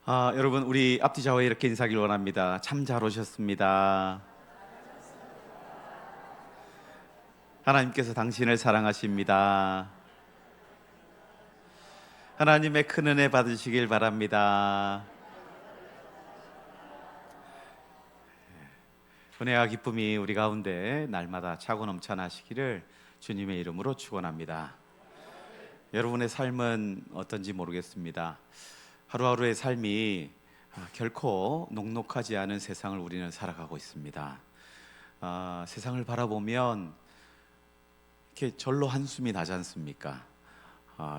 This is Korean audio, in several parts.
여러분 우리 앞뒤 좌우에 이렇게 인사하길 원합니다. 참 잘 오셨습니다. 하나님께서 당신을 사랑하십니다. 하나님의 큰 은혜 받으시길 바랍니다. 은혜와 기쁨이 우리 가운데 날마다 차고 넘쳐나시기를 주님의 이름으로 축원합니다. 여러분의 삶은 어떤지 모르겠습니다. 하루하루의 삶이 결코 녹록하지 않은 세상을 우리는 살아가고 있습니다. 세상을 바라보면 이렇게 절로 한숨이 나지 않습니까?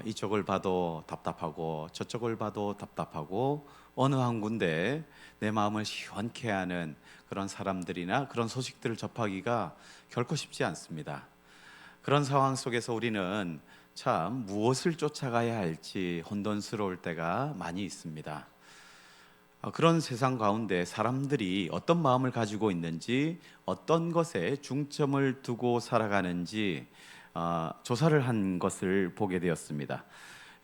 이쪽을 봐도 답답하고 저쪽을 봐도 답답하고 어느 한 군데 내 마음을 시원케 하는 그런 사람들이나 그런 소식들을 접하기가 결코 쉽지 않습니다. 그런 상황 속에서 우리는 참 무엇을 쫓아가야 할지 혼돈스러울 때가 많이 있습니다. 그런 세상 가운데 사람들이 어떤 마음을 가지고 있는지, 어떤 것에 중점을 두고 살아가는지 조사를 한 것을 보게 되었습니다.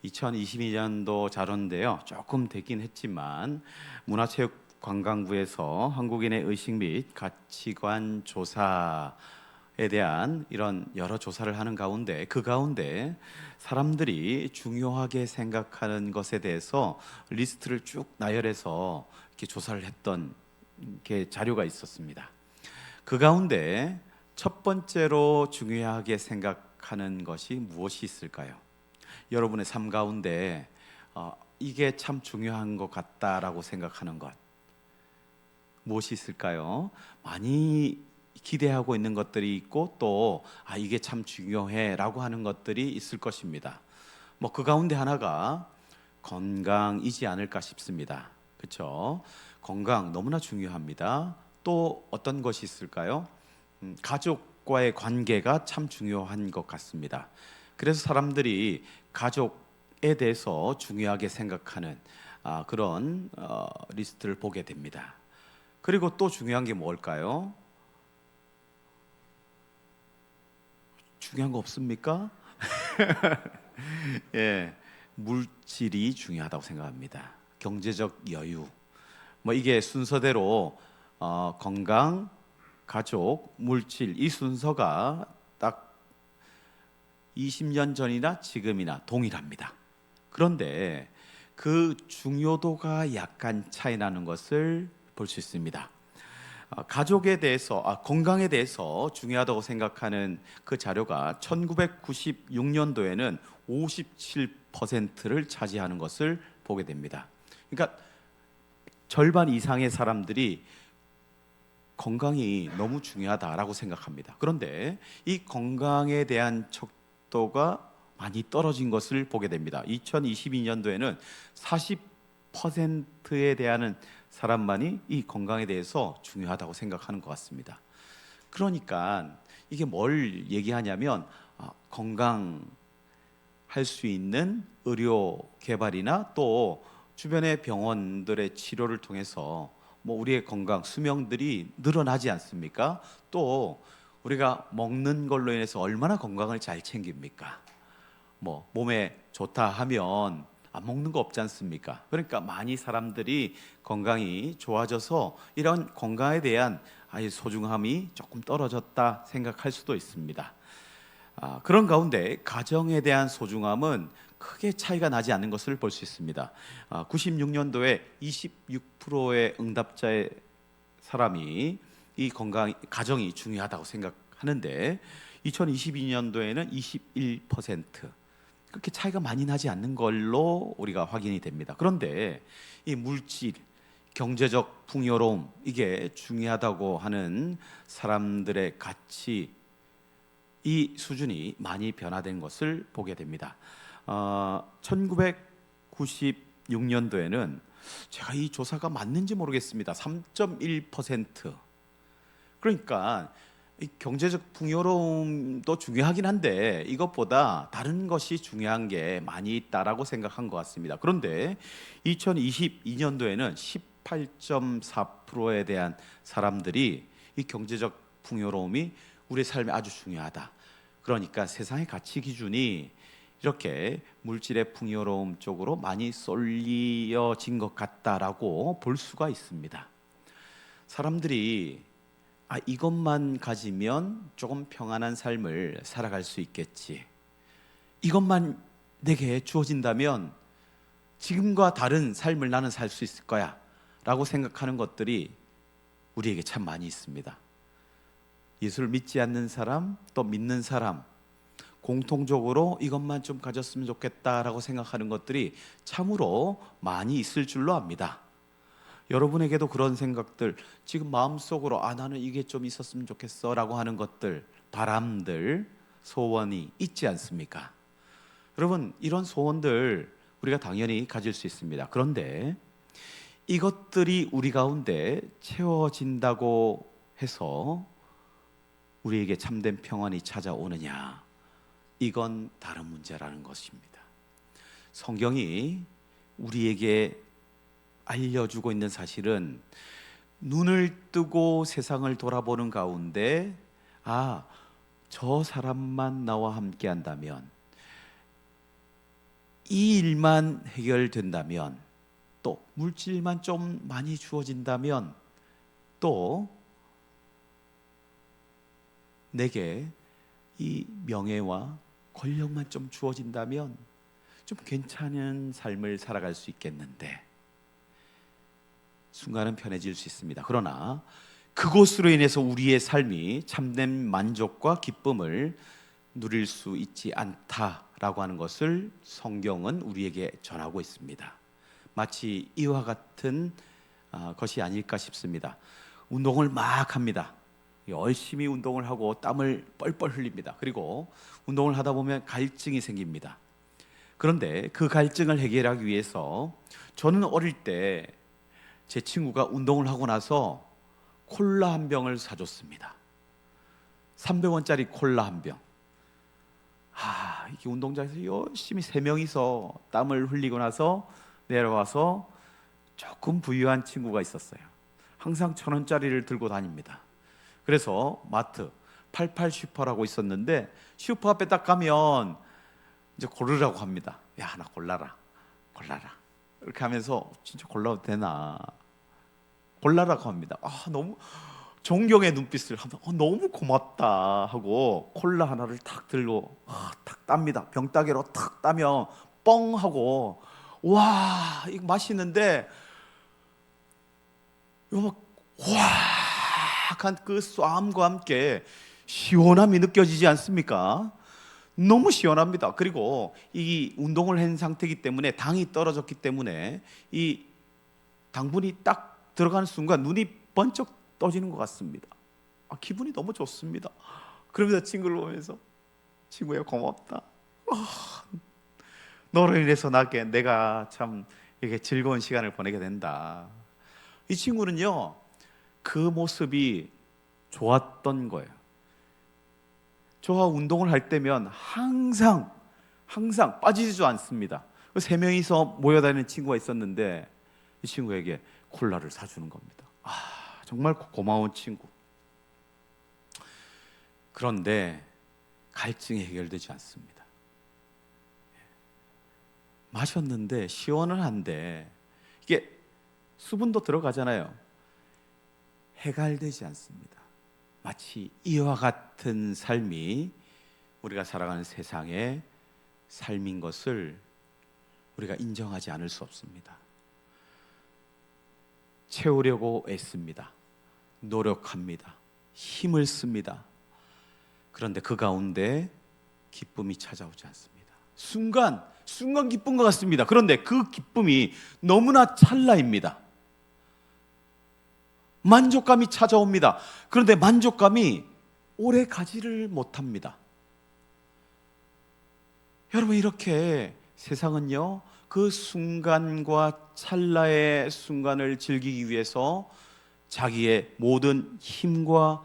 2022년도 자료인데요, 조금 되긴 했지만 문화체육관광부에서 한국인의 의식 및 가치관 조사에 대한 이런 여러 조사를 하는 가운데, 그 가운데 사람들이 중요하게 생각하는 것에 대해서 리스트를 쭉 나열해서 이렇게 조사를 했던 게 자료가 있었습니다. 그 가운데 첫 번째로 중요하게 생각하는 것이 무엇이 있을까요? 여러분의 삶 가운데 이게 참 중요한 것 같다라고 생각하는 것 무엇이 있을까요? 많이 기대하고 있는 것들이 있고 또 이게 참 중요해라고 하는 것들이 있을 것입니다. 그 가운데 하나가 건강이지 않을까 싶습니다. 그렇죠? 건강 너무나 중요합니다. 또 어떤 것이 있을까요? 가족과의 관계가 참 중요한 것 같습니다. 그래서 사람들이 가족에 대해서 중요하게 생각하는 그런 리스트를 보게 됩니다. 그리고 또 중요한 게 뭘까요? 중요한 거 없습니까? 예, 물질이 중요하다고 생각합니다. 경제적 여유, 이게 순서대로 건강, 가족, 물질 이 순서가 딱 20년 전이나 지금이나 동일합니다. 그런데 그 중요도가 약간 차이 나는 것을 볼 수 있습니다. 가족에 대해서, 건강에 대해서 중요하다고 생각하는 그 자료가 1996년도에는 57%를 차지하는 것을 보게 됩니다. 그러니까 절반 이상의 사람들이 건강이 너무 중요하다라고 생각합니다. 그런데 이 건강에 대한 척도가 많이 떨어진 것을 보게 됩니다. 2022년도에는 40%에 대한 사람만이 이 건강에 대해서 중요하다고 생각하는 것 같습니다. 그러니까 이게 뭘 얘기하냐면 건강할 수 있는 의료 개발이나 또 주변의 병원들의 치료를 통해서 우리의 건강, 수명들이 늘어나지 않습니까? 또 우리가 먹는 걸로 인해서 얼마나 건강을 잘 챙깁니까? 몸에 좋다 하면 안 먹는 거 없지 않습니까? 그러니까 많이 사람들이 건강이 좋아져서 이런 건강에 대한 소중함이 조금 떨어졌다 생각할 수도 있습니다. 그런 가운데 가정에 대한 소중함은 크게 차이가 나지 않는 것을 볼 수 있습니다. 96년도에 26%의 응답자의 사람이 이 가정이 중요하다고 생각하는데 2022년도에는 21%, 그렇게 차이가 많이 나지 않는 걸로 우리가 확인이 됩니다. 그런데 이 물질, 경제적 풍요로움 이게 중요하다고 하는 사람들의 가치, 이 수준이 많이 변화된 것을 보게 됩니다. 1996년도에는 제가 이 조사가 맞는지 모르겠습니다. 3.1%. 그러니까 이 경제적 풍요로움도 중요하긴 한데 이것보다 다른 것이 중요한 게 많이 있다라고 생각한 것 같습니다. 그런데 2022년도에는 18.4%에 대한 사람들이 이 경제적 풍요로움이 우리의 삶에 아주 중요하다. 그러니까 세상의 가치 기준이 이렇게 물질의 풍요로움 쪽으로 많이 쏠려진 것 같다라고 볼 수가 있습니다. 사람들이 이것만 가지면 조금 평안한 삶을 살아갈 수 있겠지, 이것만 내게 주어진다면 지금과 다른 삶을 나는 살 수 있을 거야 라고 생각하는 것들이 우리에게 참 많이 있습니다. 예수를 믿지 않는 사람, 또 믿는 사람, 공통적으로 이것만 좀 가졌으면 좋겠다라고 생각하는 것들이 참으로 많이 있을 줄로 압니다. 여러분에게도 그런 생각들, 지금 마음속으로 나는 이게 좀 있었으면 좋겠어 라고 하는 것들, 바람들, 소원이 있지 않습니까? 여러분, 이런 소원들 우리가 당연히 가질 수 있습니다. 그런데 이것들이 우리 가운데 채워진다고 해서 우리에게 참된 평안이 찾아오느냐, 이건 다른 문제라는 것입니다. 성경이 우리에게 알려주고 있는 사실은 눈을 뜨고 세상을 돌아보는 가운데 저 사람만 나와 함께 한다면, 이 일만 해결된다면, 또 물질만 좀 많이 주어진다면, 또 내게 이 명예와 권력만 좀 주어진다면 좀 괜찮은 삶을 살아갈 수 있겠는데, 순간은 편해질 수 있습니다. 그러나 그것으로 인해서 우리의 삶이 참된 만족과 기쁨을 누릴 수 있지 않다라고 하는 것을 성경은 우리에게 전하고 있습니다. 마치 이와 같은 것이 아닐까 싶습니다. 운동을 막 합니다. 열심히 운동을 하고 땀을 뻘뻘 흘립니다. 그리고 운동을 하다 보면 갈증이 생깁니다. 그런데 그 갈증을 해결하기 위해서, 저는 어릴 때 제 친구가 운동을 하고 나서 콜라 한 병을 사줬습니다. 300원짜리 콜라 한 병. 이게 운동장에서 열심히 3명이서 땀을 흘리고 나서 내려와서 조금 부유한 친구가 있었어요. 항상 1,000원짜리를 들고 다닙니다. 그래서 마트 88 슈퍼라고 있었는데, 슈퍼 앞에 딱 가면 이제 고르라고 합니다. 야, 하나 골라라. 이렇게 하면서 진짜 골라도 되나? 골라라고 합니다. 너무 존경의 눈빛을 하면 너무 고맙다 하고 콜라 하나를 탁 들고 탁 땁니다. 병따개로 탁 따면 뻥 하고, 와, 이거 맛있는데 막 확한 그 쏴함과 함께 시원함이 느껴지지 않습니까? 너무 시원합니다. 그리고 이 운동을 한 상태이기 때문에, 당이 떨어졌기 때문에 이 당분이 딱 들어가는 순간 눈이 번쩍 떠지는 것 같습니다. 기분이 너무 좋습니다. 그러면서 친구를 보면서, 친구야 고맙다. 너로 인해서 내가 참 이렇게 즐거운 시간을 보내게 된다. 이 친구는요, 그 모습이 좋았던 거예요. 저와 운동을 할 때면 항상 빠지지도 않습니다. 3명이서 모여다니는 친구가 있었는데, 이 친구에게 콜라를 사주는 겁니다. 정말 고마운 친구. 그런데 갈증이 해결되지 않습니다. 마셨는데 시원은 한데 이게 수분도 들어가잖아요. 해결되지 않습니다. 마치 이와 같은 삶이 우리가 살아가는 세상의 삶인 것을 우리가 인정하지 않을 수 없습니다. 채우려고 애씁니다. 노력합니다. 힘을 씁니다. 그런데 그 가운데 기쁨이 찾아오지 않습니다. 순간 기쁜 것 같습니다. 그런데 그 기쁨이 너무나 찰나입니다. 만족감이 찾아옵니다. 그런데 만족감이 오래 가지를 못합니다. 여러분, 이렇게 세상은요, 그 순간과 찰나의 순간을 즐기기 위해서 자기의 모든 힘과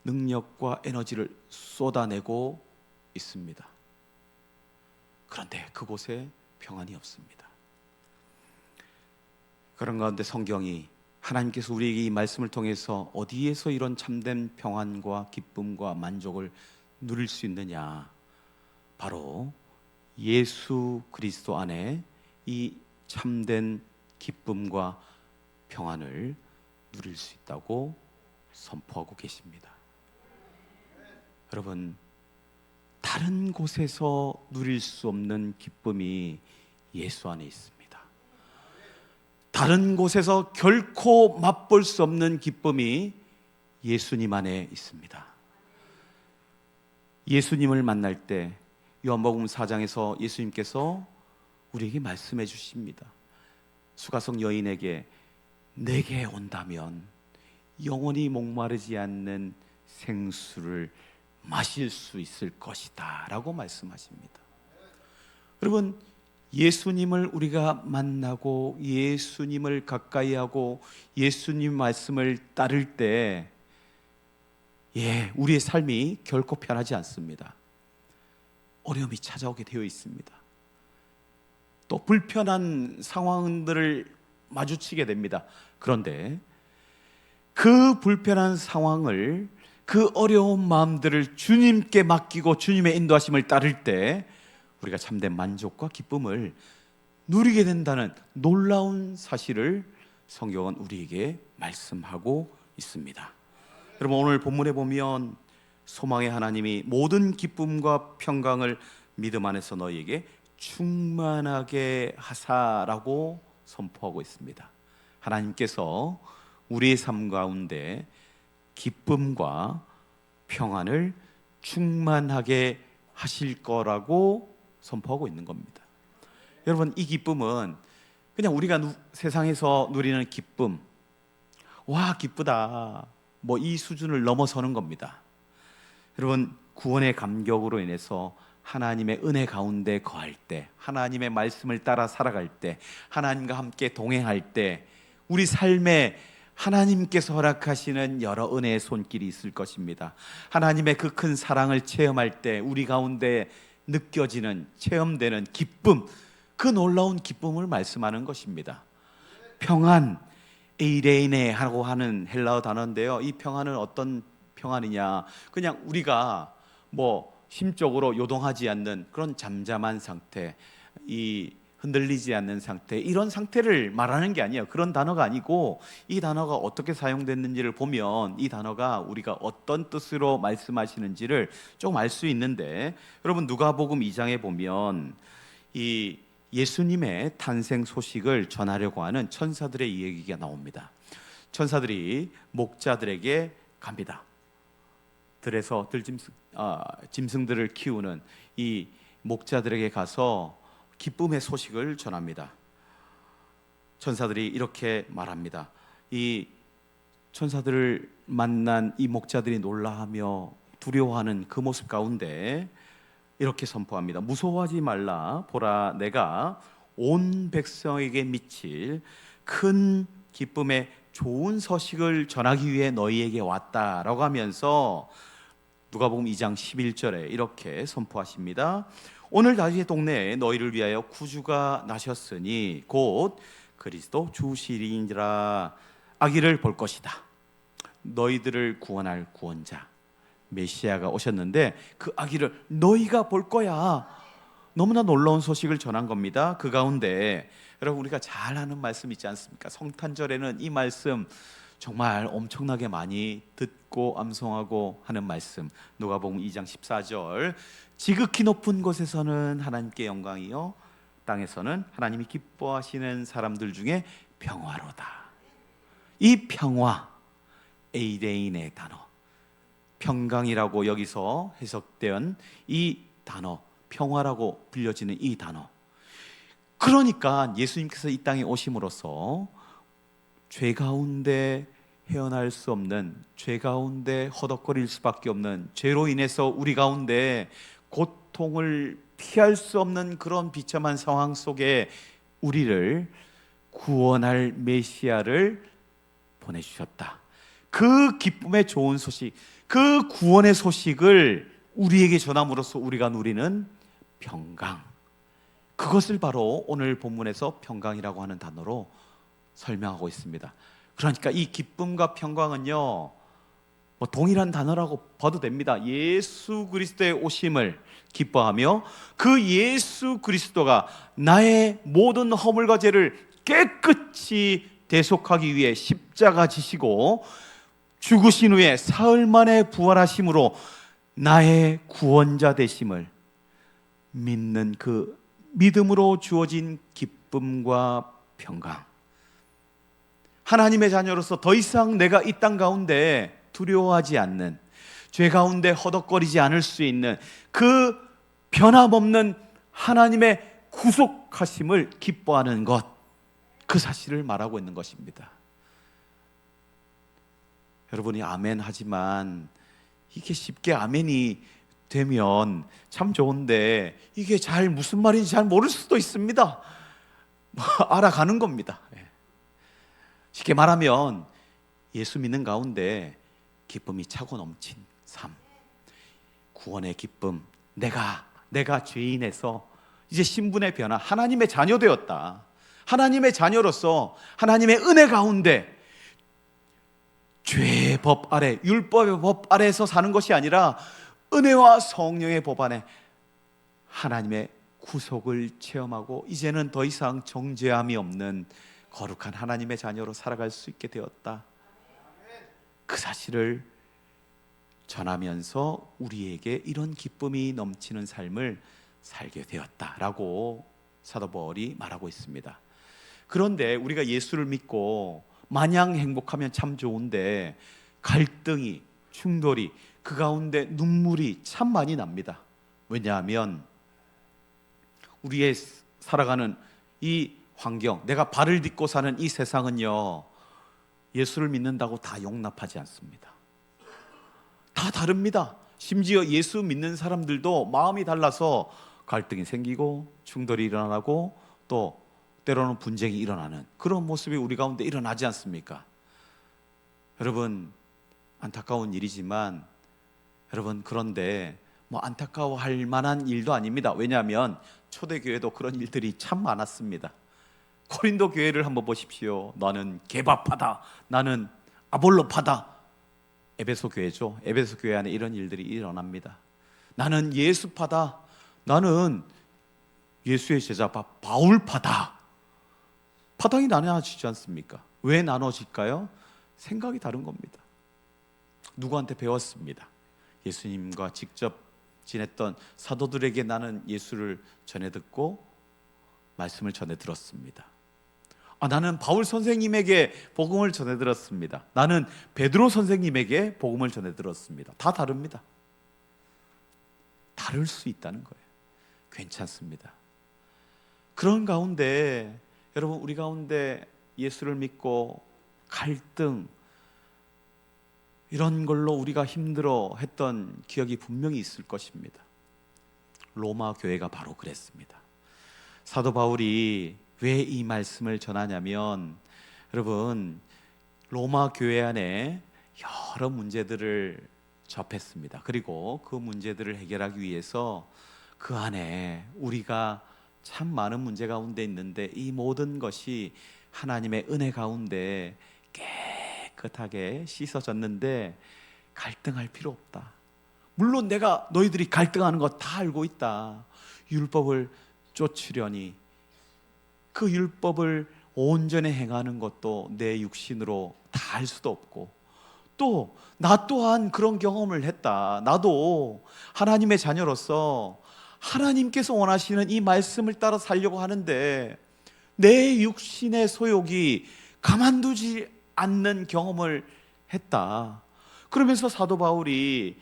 능력과 에너지를 쏟아내고 있습니다. 그런데 그곳에 평안이 없습니다. 그런 가운데 성경이, 하나님께서 우리에게 이 말씀을 통해서 어디에서 이런 참된 평안과 기쁨과 만족을 누릴 수 있느냐, 바로 예수 그리스도 안에 이 참된 기쁨과 평안을 누릴 수 있다고 선포하고 계십니다. 여러분, 다른 곳에서 누릴 수 없는 기쁨이 예수 안에 있습니다. 다른 곳에서 결코 맛볼 수 없는 기쁨이 예수님 안에 있습니다. 예수님을 만날 때 요한복음 4장에서 예수님께서 우리에게 말씀해 주십니다. 수가성 여인에게 내게 온다면 영원히 목마르지 않는 생수를 마실 수 있을 것이다 라고 말씀하십니다. 여러분, 예수님을 우리가 만나고 예수님을 가까이 하고 예수님 말씀을 따를 때 우리의 삶이 결코 편하지 않습니다. 어려움이 찾아오게 되어 있습니다. 또 불편한 상황들을 마주치게 됩니다. 그런데 그 불편한 상황을, 그 어려운 마음들을 주님께 맡기고 주님의 인도하심을 따를 때 우리가 참된 만족과 기쁨을 누리게 된다는 놀라운 사실을 성경은 우리에게 말씀하고 있습니다. 여러분, 오늘 본문에 보면 소망의 하나님이 모든 기쁨과 평강을 믿음 안에서 너희에게 충만하게 하사라고 선포하고 있습니다. 하나님께서 우리의 삶 가운데 기쁨과 평안을 충만하게 하실 거라고 선포하고 있는 겁니다. 여러분, 이 기쁨은 그냥 우리가 세상에서 누리는 기쁨, 와 기쁘다, 뭐 이 수준을 넘어서는 겁니다. 여러분, 구원의 감격으로 인해서 하나님의 은혜 가운데 거할 때, 하나님의 말씀을 따라 살아갈 때, 하나님과 함께 동행할 때 우리 삶에 하나님께서 허락하시는 여러 은혜의 손길이 있을 것입니다. 하나님의 그 큰 사랑을 체험할 때 우리 가운데 느껴지는, 체험되는 기쁨, 그 놀라운 기쁨을 말씀하는 것입니다. 평안, 에이레이네 하고 하는 헬라어 단어인데요, 이 평안은 어떤 평안이냐, 그냥 우리가 뭐 심적으로 요동하지 않는 그런 잠잠한 상태, 이 흔들리지 않는 상태, 이런 상태를 말하는 게 아니에요. 그런 단어가 아니고, 이 단어가 어떻게 사용됐는지를 보면 이 단어가 우리가 어떤 뜻으로 말씀하시는지를 조금 알 수 있는데, 여러분 누가복음 2장에 보면 이 예수님의 탄생 소식을 전하려고 하는 천사들의 얘기가 나옵니다. 천사들이 목자들에게 갑니다. 들에서 짐승들을 키우는 이 목자들에게 가서 기쁨의 소식을 전합니다. 천사들이 이렇게 말합니다. 이 천사들을 만난 이 목자들이 놀라하며 두려워하는 그 모습 가운데 이렇게 선포합니다. 무서워하지 말라. 보라, 내가 온 백성에게 미칠 큰 기쁨의 좋은 소식을 전하기 위해 너희에게 왔다라고 하면서 누가복음 2장 11절에 이렇게 선포하십니다. 오늘 다윗의 동네에 너희를 위하여 구주가 나셨으니 곧 그리스도 주시리니라. 아기를 볼 것이다. 너희들을 구원할 구원자 메시아가 오셨는데 그 아기를 너희가 볼 거야. 너무나 놀라운 소식을 전한 겁니다. 그 가운데 여러분, 우리가 잘 아는 말씀 있지 않습니까? 성탄절에는 이 말씀 정말 엄청나게 많이 듣고 암송하고 하는 말씀, 누가복음 2장 14절, 지극히 높은 곳에서는 하나님께 영광이요 땅에서는 하나님이 기뻐하시는 사람들 중에 평화로다. 이 평화, 에이레인의 단어, 평강이라고 여기서 해석된 이 단어, 평화라고 불려지는 이 단어, 그러니까 예수님께서 이 땅에 오심으로써 죄 가운데 헤어날 수 없는, 죄 가운데 허덕거릴 수밖에 없는, 죄로 인해서 우리 가운데 고통을 피할 수 없는 그런 비참한 상황 속에 우리를 구원할 메시아를 보내주셨다. 그 기쁨의 좋은 소식, 그 구원의 소식을 우리에게 전함으로써 우리가 누리는 평강, 그것을 바로 오늘 본문에서 평강이라고 하는 단어로 설명하고 있습니다. 그러니까 이 기쁨과 평강은요, 뭐 동일한 단어라고 봐도 됩니다. 예수 그리스도의 오심을 기뻐하며 그 예수 그리스도가 나의 모든 허물과 죄를 깨끗이 대속하기 위해 십자가 지시고 죽으신 후에 사흘 만에 부활하심으로 나의 구원자 되심을 믿는 그 믿음으로 주어진 기쁨과 평강, 하나님의 자녀로서 더 이상 내가 이 땅 가운데 두려워하지 않는, 죄 가운데 허덕거리지 않을 수 있는 그 변함없는 하나님의 구속하심을 기뻐하는 것, 그 사실을 말하고 있는 것입니다. 여러분이 아멘 하지만 이게 쉽게 아멘이 되면 참 좋은데 이게 잘 무슨 말인지 잘 모를 수도 있습니다. 알아가는 겁니다. 쉽게 말하면 예수 믿는 가운데 기쁨이 차고 넘친 삶, 구원의 기쁨, 내가 죄인에서 이제 신분의 변화, 하나님의 자녀 되었다. 하나님의 자녀로서 하나님의 은혜 가운데 죄의 법 아래, 율법의 법 아래에서 사는 것이 아니라 은혜와 성령의 법 안에 하나님의 구속을 체험하고 이제는 더 이상 정죄함이 없는 거룩한 하나님의 자녀로 살아갈 수 있게 되었다. 그 사실을 전하면서 우리에게 이런 기쁨이 넘치는 삶을 살게 되었다라고 사도 바울이 말하고 있습니다. 그런데 우리가 예수를 믿고 마냥 행복하면 참 좋은데 갈등이, 충돌이, 그 가운데 눈물이 참 많이 납니다. 왜냐하면 우리의 살아가는 이 환경, 내가 발을 딛고 사는 이 세상은요, 예수를 믿는다고 다 용납하지 않습니다. 다 다릅니다. 심지어 예수 믿는 사람들도 마음이 달라서 갈등이 생기고 충돌이 일어나고 또 때로는 분쟁이 일어나는 그런 모습이 우리 가운데 일어나지 않습니까? 여러분, 안타까운 일이지만 여러분, 그런데 뭐 안타까워할 만한 일도 아닙니다. 왜냐하면 초대교회도 그런 일들이 참 많았습니다. 고린도 교회를 한번 보십시오. 나는 개바파다, 나는 아볼로파다. 에베소 교회죠. 에베소 교회 안에 이런 일들이 일어납니다. 나는 예수파다, 나는 예수의 제자 바울파다. 파당이 나눠지지 않습니까? 왜 나눠질까요? 생각이 다른 겁니다. 누구한테 배웠습니다. 예수님과 직접 지냈던 사도들에게 나는 예수를 전해 듣고 말씀을 전해 들었습니다. 나는 바울 선생님에게 복음을 전해 들었습니다. 나는 베드로 선생님에게 복음을 전해 들었습니다. 다 다릅니다. 다를 수 있다는 거예요. 괜찮습니다. 그런 가운데 여러분, 우리 가운데 예수를 믿고 갈등, 이런 걸로 우리가 힘들어 했던 기억이 분명히 있을 것입니다. 로마 교회가 바로 그랬습니다. 사도 바울이 왜 이 말씀을 전하냐면, 여러분, 로마 교회 안에 여러 문제들을 접했습니다. 그리고 그 문제들을 해결하기 위해서 그 안에 우리가 참 많은 문제 가운데 있는데 이 모든 것이 하나님의 은혜 가운데 깨끗하게 씻어졌는데 갈등할 필요 없다. 물론 내가 너희들이 갈등하는 거 다 알고 있다. 율법을 쫓으려니 그 율법을 온전히 행하는 것도 내 육신으로 다 할 수도 없고, 또 나 또한 그런 경험을 했다. 나도 하나님의 자녀로서 하나님께서 원하시는 이 말씀을 따라 살려고 하는데 내 육신의 소욕이 가만두지 않는 경험을 했다. 그러면서 사도 바울이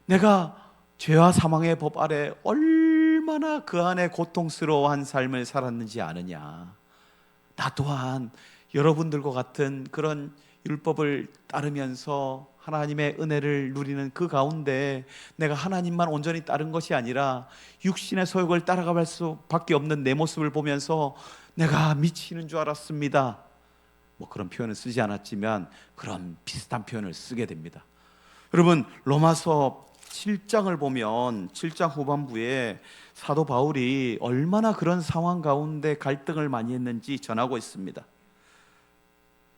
내가 죄와 사망의 법 아래 얼마나 그 안에 고통스러워한 삶을 살았는지 아느냐. 나 또한 여러분들과 같은 그런 율법을 따르면서 하나님의 은혜를 누리는 그 가운데 내가 하나님만 온전히 따른 것이 아니라 육신의 소욕을 따라갈 수밖에 없는 내 모습을 보면서 내가 미치는 줄 알았습니다. 뭐 그런 표현을 쓰지 않았지만 그런 비슷한 표현을 쓰게 됩니다. 여러분, 로마서 7장을 보면 7장 후반부에 사도 바울이 얼마나 그런 상황 가운데 갈등을 많이 했는지 전하고 있습니다.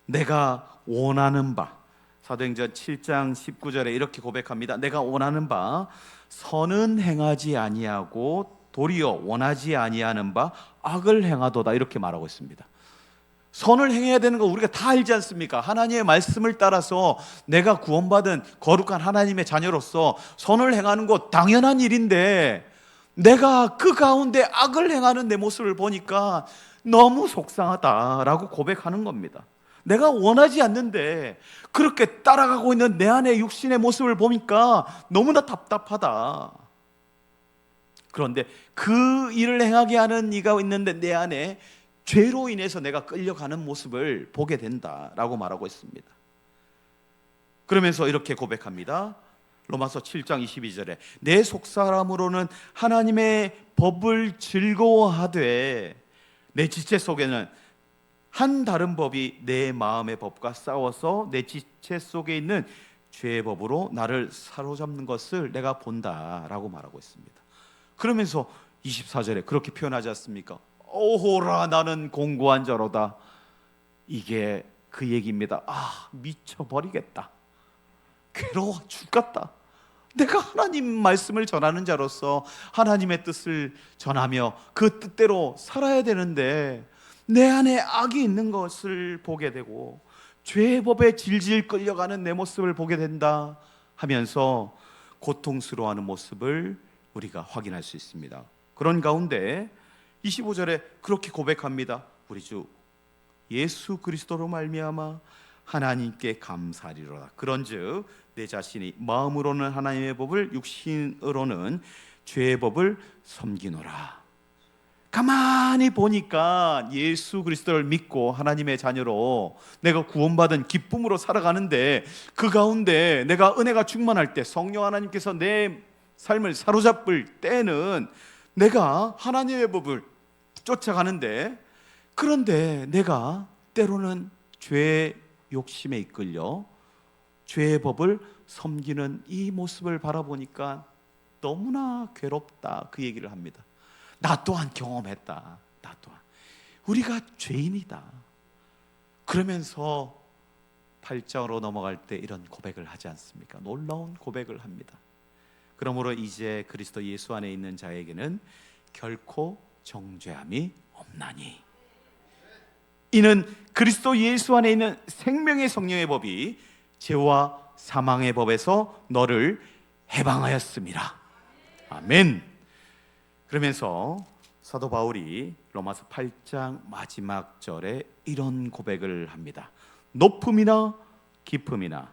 내가 원하는 바 사도행전 7장 19절에 이렇게 고백합니다. 내가 원하는 바 선은 행하지 아니하고 도리어 원하지 아니하는 바 악을 행하도다, 이렇게 말하고 있습니다. 선을 행해야 되는 거 우리가 다 알지 않습니까? 하나님의 말씀을 따라서 내가 구원받은 거룩한 하나님의 자녀로서 선을 행하는 것 당연한 일인데, 내가 그 가운데 악을 행하는 내 모습을 보니까 너무 속상하다라고 고백하는 겁니다. 내가 원하지 않는데 그렇게 따라가고 있는 내 안의 육신의 모습을 보니까 너무나 답답하다. 그런데 그 일을 행하게 하는 이가 있는데 내 안에 죄로 인해서 내가 끌려가는 모습을 보게 된다라고 말하고 있습니다. 그러면서 이렇게 고백합니다. 로마서 7장 22절에 내 속사람으로는 하나님의 법을 즐거워하되 내 지체 속에는 한 다른 법이 내 마음의 법과 싸워서 내 지체 속에 있는 죄의 법으로 나를 사로잡는 것을 내가 본다라고 말하고 있습니다. 그러면서 24절에 그렇게 표현하지 않습니까? 오호라 나는 공고한 자로다. 이게 그 얘기입니다. 미쳐버리겠다, 괴로워 죽겠다. 내가 하나님 말씀을 전하는 자로서 하나님의 뜻을 전하며 그 뜻대로 살아야 되는데 내 안에 악이 있는 것을 보게 되고 죄의 법에 질질 끌려가는 내 모습을 보게 된다 하면서 고통스러워하는 모습을 우리가 확인할 수 있습니다. 그런 가운데 25절에 그렇게 고백합니다. 우리 주 예수 그리스도로 말미암아 하나님께 감사하리로다. 그런즉 내 자신이 마음으로는 하나님의 법을, 육신으로는 죄의 법을 섬기노라. 가만히 보니까 예수 그리스도를 믿고 하나님의 자녀로 내가 구원받은 기쁨으로 살아가는데, 그 가운데 내가 은혜가 충만할 때, 성령 하나님께서 내 삶을 사로잡을 때는 내가 하나님의 법을 쫓아가는데, 그런데 내가 때로는 죄의 욕심에 이끌려 죄의 법을 섬기는 이 모습을 바라보니까 너무나 괴롭다, 그 얘기를 합니다. 나 또한 경험했다. 나 또한 우리가 죄인이다. 그러면서 8장으로 넘어갈 때 이런 고백을 하지 않습니까? 놀라운 고백을 합니다. 그러므로 이제 그리스도 예수 안에 있는 자에게는 결코 정죄함이 없나니, 이는 그리스도 예수 안에 있는 생명의 성령의 법이 죄와 사망의 법에서 너를 해방하였습니다. 아멘. 그러면서 사도 바울이 로마서 8장 마지막 절에 이런 고백을 합니다. 높음이나 깊음이나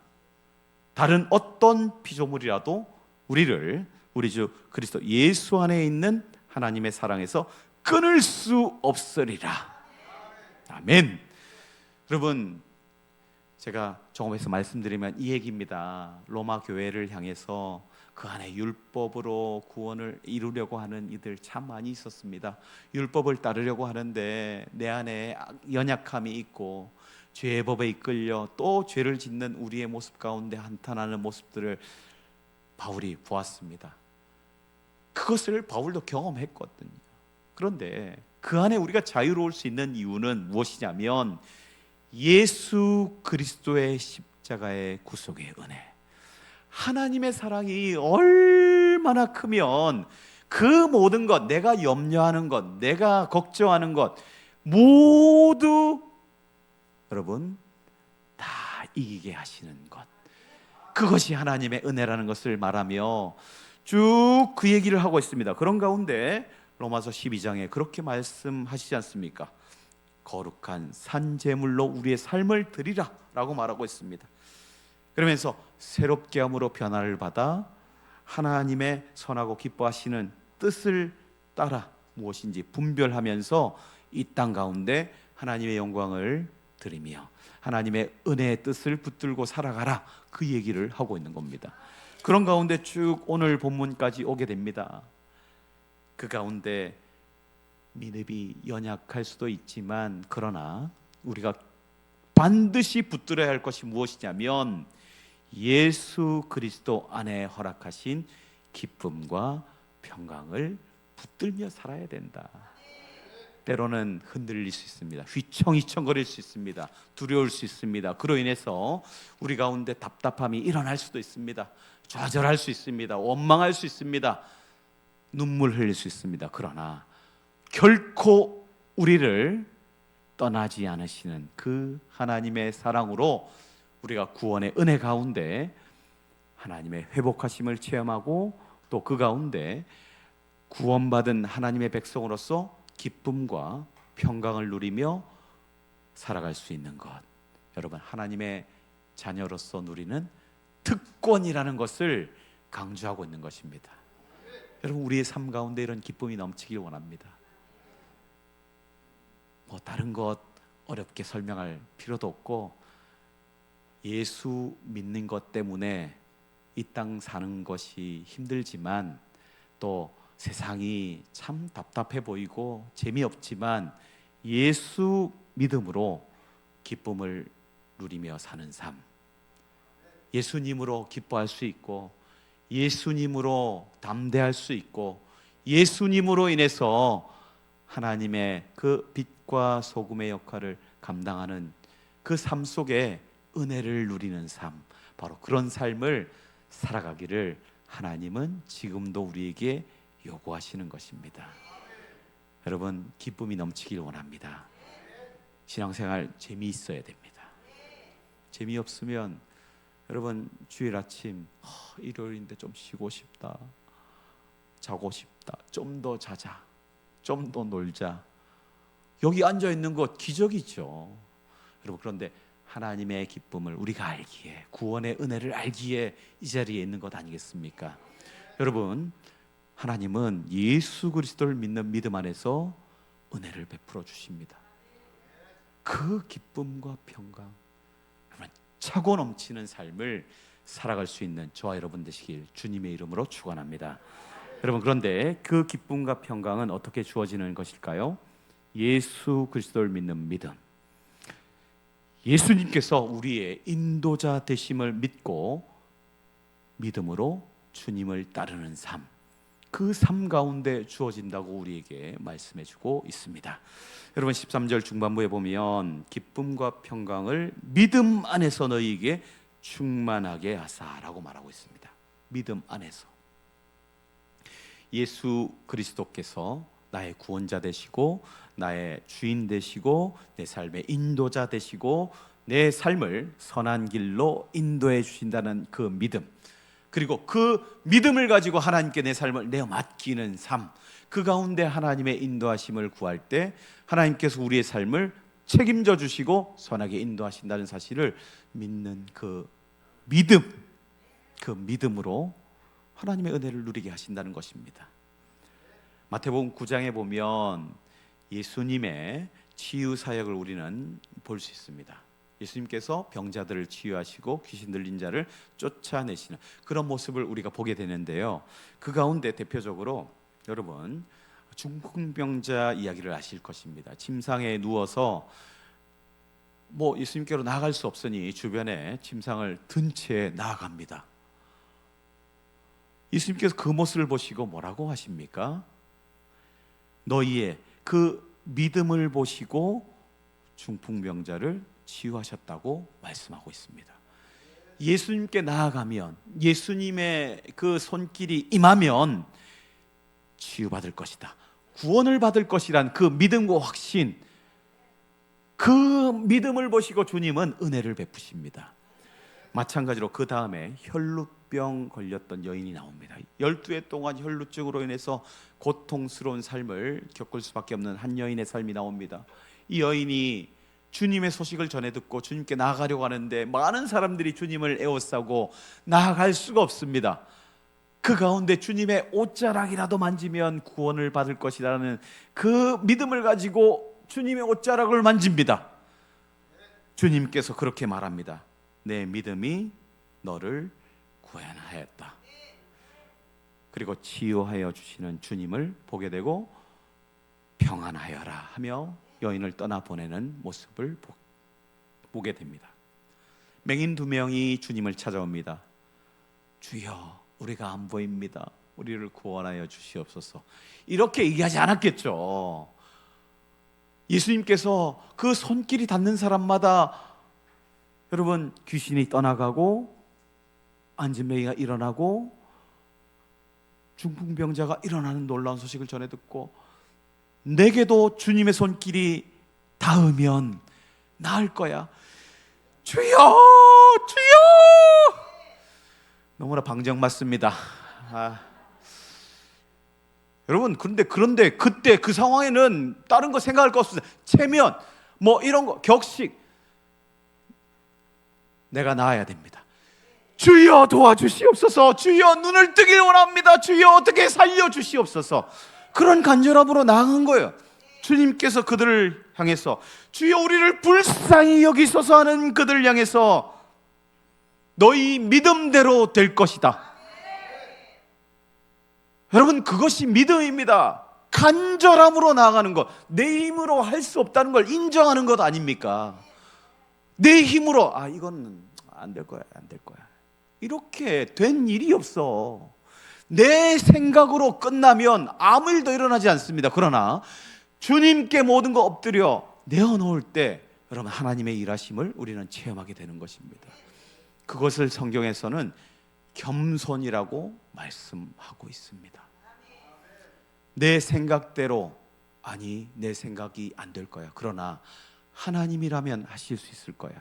다른 어떤 피조물이라도 우리를 우리 주 그리스도 예수 안에 있는 하나님의 사랑에서 끊을 수 없으리라. 아멘. 여러분, 제가 종합해서 말씀드리면 이 얘기입니다. 로마 교회를 향해서 그 안에 율법으로 구원을 이루려고 하는 이들 참 많이 있었습니다. 율법을 따르려고 하는데 내 안에 연약함이 있고 죄의 법에 이끌려 또 죄를 짓는 우리의 모습 가운데 한탄하는 모습들을 바울이 보았습니다. 그것을 바울도 경험했거든요. 그런데 그 안에 우리가 자유로울 수 있는 이유는 무엇이냐면 예수 그리스도의 십자가의 구속의 은혜, 하나님의 사랑이 얼마나 크면 그 모든 것, 내가 염려하는 것, 내가 걱정하는 것 모두 여러분 다 이기게 하시는 것, 그것이 하나님의 은혜라는 것을 말하며 쭉 그 얘기를 하고 있습니다. 그런 가운데 로마서 12장에 그렇게 말씀하시지 않습니까? 거룩한 산제물로 우리의 삶을 드리라 라고 말하고 있습니다. 그러면서 새롭게 함으로 변화를 받아 하나님의 선하고 기뻐하시는 뜻을 따라 무엇인지 분별하면서 이 땅 가운데 하나님의 영광을 드리며 하나님의 은혜의 뜻을 붙들고 살아가라, 그 얘기를 하고 있는 겁니다. 그런 가운데 쭉 오늘 본문까지 오게 됩니다. 그 가운데 믿음이 연약할 수도 있지만 그러나 우리가 반드시 붙들어야 할 것이 무엇이냐면 예수 그리스도 안에 허락하신 기쁨과 평강을 붙들며 살아야 된다. 때로는 흔들릴 수 있습니다. 휘청휘청거릴 수 있습니다. 두려울 수 있습니다. 그로 인해서 우리 가운데 답답함이 일어날 수도 있습니다. 좌절할 수 있습니다. 원망할 수 있습니다. 눈물 흘릴 수 있습니다. 그러나 결코 우리를 떠나지 않으시는 그 하나님의 사랑으로 우리가 구원의 은혜 가운데 하나님의 회복하심을 체험하고 또 그 가운데 구원받은 하나님의 백성으로서 기쁨과 평강을 누리며 살아갈 수 있는 것, 여러분, 하나님의 자녀로서 누리는 특권이라는 것을 강조하고 있는 것입니다. 여러분, 우리의 삶 가운데 이런 기쁨이 넘치길 원합니다. 뭐 다른 것 어렵게 설명할 필요도 없고, 예수 믿는 것 때문에 이 땅 사는 것이 힘들지만 또 세상이 참 답답해 보이고 재미없지만 예수 믿음으로 기쁨을 누리며 사는 삶, 예수님으로 기뻐할 수 있고 예수님으로 담대할 수 있고 예수님으로 인해서 하나님의 그 빛과 소금의 역할을 감당하는 그 삶 속에 은혜를 누리는 삶, 바로 그런 삶을 살아가기를 하나님은 지금도 우리에게 요구하시는 것입니다. 여러분, 기쁨이 넘치길 원합니다. 신앙생활 재미있어야 됩니다. 재미없으면 여러분, 주일 아침 일요일인데 좀 쉬고 싶다, 자고 싶다, 좀 더 자자, 좀 더 놀자, 여기 앉아있는 것 기적이죠. 여러분, 그런데 하나님의 기쁨을 우리가 알기에, 구원의 은혜를 알기에 이 자리에 있는 것 아니겠습니까? 여러분, 하나님은 예수 그리스도를 믿는 믿음 안에서 은혜를 베풀어 주십니다. 그 기쁨과 평강, 여러분, 차고 넘치는 삶을 살아갈 수 있는 저와 여러분 되시길 주님의 이름으로 축원합니다. 여러분, 그런데 그 기쁨과 평강은 어떻게 주어지는 것일까요? 예수 그리스도를 믿는 믿음, 예수님께서 우리의 인도자 되심을 믿고 믿음으로 주님을 따르는 삶, 그 삶 가운데 주어진다고 우리에게 말씀해 주고 있습니다. 여러분, 13절 중반부에 보면 기쁨과 평강을 믿음 안에서 너희에게 충만하게 하사라고 말하고 있습니다. 믿음 안에서 예수 그리스도께서 나의 구원자 되시고 나의 주인 되시고 내 삶의 인도자 되시고 내 삶을 선한 길로 인도해 주신다는 그 믿음, 그리고 그 믿음을 가지고 하나님께 내 삶을 내어 맡기는 삶, 그 가운데 하나님의 인도하심을 구할 때 하나님께서 우리의 삶을 책임져 주시고 선하게 인도하신다는 사실을 믿는 그 믿음, 그 믿음으로 하나님의 은혜를 누리게 하신다는 것입니다. 마태복음 9장에 보면 예수님의 치유 사역을 우리는 볼 수 있습니다. 예수님께서 병자들을 치유하시고 귀신 들린 자를 쫓아내시는 그런 모습을 우리가 보게 되는데요. 그 가운데 대표적으로 여러분, 중풍병자 이야기를 아실 것입니다. 침상에 누워서 예수님께로 나아갈 수 없으니 주변에 침상을 든 채 나아갑니다. 예수님께서 그 모습을 보시고 뭐라고 하십니까? 너희의 그 믿음을 보시고 중풍병자를 치유하셨다고 말씀하고 있습니다. 예수님께 나아가면, 예수님의 그 손길이 임하면 치유받을 것이다, 구원을 받을 것이란 그 믿음과 확신, 그 믿음을 보시고 주님은 은혜를 베푸십니다. 마찬가지로 그 다음에 혈루병 걸렸던 여인이 나옵니다. 12해 동안 혈루증으로 인해서 고통스러운 삶을 겪을 수밖에 없는 한 여인의 삶이 나옵니다. 이 여인이 주님의 소식을 전해 듣고 주님께 나아가려고 하는데 많은 사람들이 주님을 에워싸고 나아갈 수가 없습니다. 그 가운데 주님의 옷자락이라도 만지면 구원을 받을 것이라는 그 믿음을 가지고 주님의 옷자락을 만집니다. 주님께서 그렇게 말합니다. 내 믿음이 너를 구원하였다. 그리고 치유하여 주시는 주님을 보게 되고 평안하여라 하며 여인을 떠나보내는 모습을 보게 됩니다. 맹인 2명이 주님을 찾아옵니다. 주여, 우리가 안 보입니다. 우리를 구원하여 주시옵소서. 이렇게 얘기하지 않았겠죠. 예수님께서 그 손길이 닿는 사람마다 여러분 귀신이 떠나가고 안진뱅이가 일어나고 중풍병자가 일어나는 놀라운 소식을 전해 듣고, 내게도 주님의 손길이 닿으면 나을 거야. 주여, 주여! 너무나 방정맞습니다. 여러분, 그런데 그때 그 상황에는 다른 거 생각할 거 없습니다. 체면 뭐 이런 거, 격식, 내가 나아야 됩니다. 주여 도와주시옵소서. 주여 눈을 뜨길 원합니다. 주여 어떻게 살려주시옵소서. 그런 간절함으로 나아간 거예요. 주님께서 그들을 향해서, 주여 우리를 불쌍히 여기소서 하는 그들을 향해서 너희 믿음대로 될 것이다. 여러분, 그것이 믿음입니다. 간절함으로 나아가는 것, 내 힘으로 할 수 없다는 걸 인정하는 것 아닙니까? 내 힘으로 이건 안 될 거야, 안 될 거야, 이렇게 된 일이 없어. 내 생각으로 끝나면 아무 일도 일어나지 않습니다. 그러나 주님께 모든 거 엎드려 내어놓을 때 여러분, 하나님의 일하심을 우리는 체험하게 되는 것입니다. 그것을 성경에서는 겸손이라고 말씀하고 있습니다. 내 생각대로, 내 생각이 안 될 거야. 그러나 하나님이라면 하실 수 있을 거야.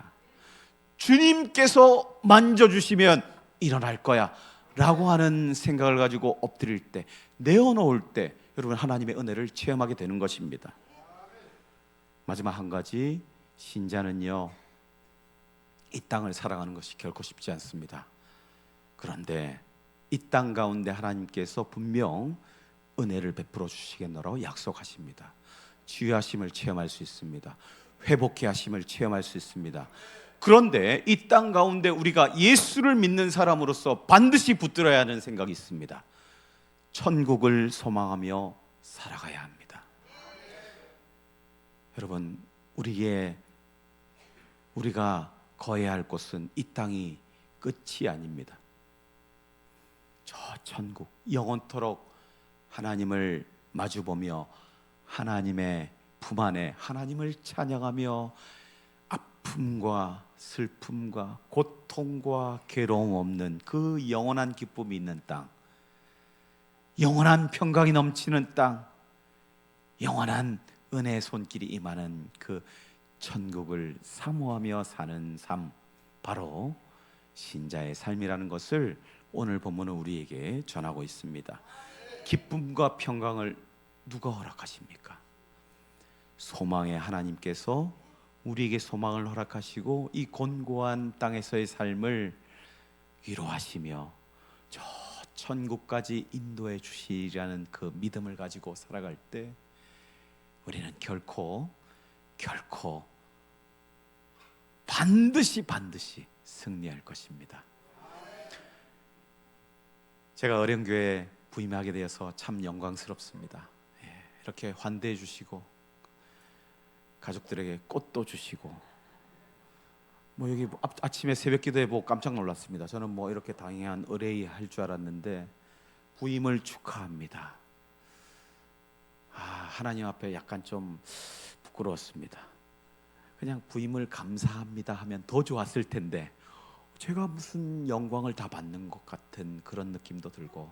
주님께서 만져주시면 일어날 거야 라고 하는 생각을 가지고 엎드릴 때, 내어놓을 때 여러분, 하나님의 은혜를 체험하게 되는 것입니다. 마지막 한 가지, 신자는요, 이 땅을 살아가는 것이 결코 쉽지 않습니다. 그런데 이 땅 가운데 하나님께서 분명 은혜를 베풀어 주시겠노라고 약속하십니다. 치유하심을 체험할 수 있습니다. 회복케 하심을 체험할 수 있습니다. 그런데 이 땅 가운데 우리가 예수를 믿는 사람으로서 반드시 붙들어야 하는 생각이 있습니다. 천국을 소망하며 살아가야 합니다. 여러분, 우리가 거해야 할 곳은 이 땅이 끝이 아닙니다. 저 천국, 영원토록 하나님을 마주보며 하나님의 품 안에 하나님을 찬양하며 아픔과 슬픔과 고통과 괴로움 없는 그 영원한 기쁨이 있는 땅, 영원한 평강이 넘치는 땅, 영원한 은혜의 손길이 임하는 그 천국을 사모하며 사는 삶, 바로 신자의 삶이라는 것을 오늘 본문은 우리에게 전하고 있습니다. 기쁨과 평강을 누가 허락하십니까? 소망의 하나님께서 우리에게 소망을 허락하시고 이 곤고한 땅에서의 삶을 위로하시며 저 천국까지 인도해 주시리라는 그 믿음을 가지고 살아갈 때 우리는 결코 반드시 승리할 것입니다. 제가 어령교회에 부임하게 되어서 참 영광스럽습니다. 이렇게 환대해 주시고 가족들에게 꽃도 주시고, 여기 아침에 새벽 기도해 보고 깜짝 놀랐습니다. 저는 이렇게 당연한 의뢰 할 줄 알았는데 부임을 축하합니다. 하나님 앞에 약간 좀 부끄러웠습니다. 그냥 부임을 감사합니다 하면 더 좋았을 텐데 제가 무슨 영광을 다 받는 것 같은 그런 느낌도 들고,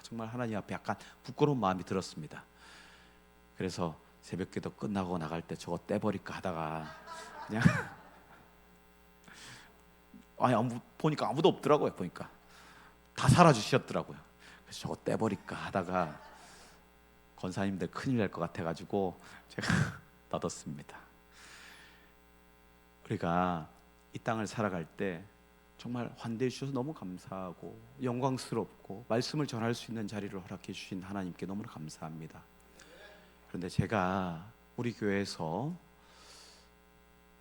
정말 하나님 앞에 약간 부끄러운 마음이 들었습니다. 그래서 새벽기도 끝나고 나갈 때 저거 떼버릴까 하다가 그냥 보니까 아무도 없더라고요. 보니까 다 사라지셨더라고요. 그래서 저거 떼버릴까 하다가 권사님들 큰일 날 것 같아가지고 제가 놔뒀습니다. 우리가 이 땅을 살아갈 때 정말 환대해 주셔서 너무 감사하고 영광스럽고 말씀을 전할 수 있는 자리를 허락해 주신 하나님께 너무나 감사합니다. 그런데 제가 우리 교회에서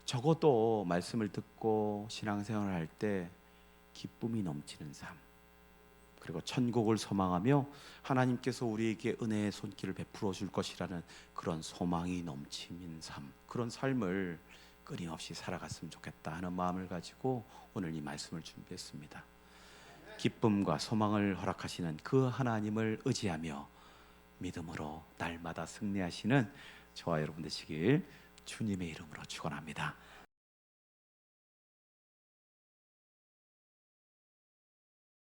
적어도 말씀을 듣고 신앙생활을 할 때 기쁨이 넘치는 삶, 그리고 천국을 소망하며 하나님께서 우리에게 은혜의 손길을 베풀어 줄 것이라는 그런 소망이 넘치는 삶, 그런 삶을 끊임없이 살아갔으면 좋겠다 하는 마음을 가지고 오늘 이 말씀을 준비했습니다. 기쁨과 소망을 허락하시는 그 하나님을 의지하며 믿음으로 날마다 승리하시는 저와 여러분 되시길 주님의 이름으로 축원합니다.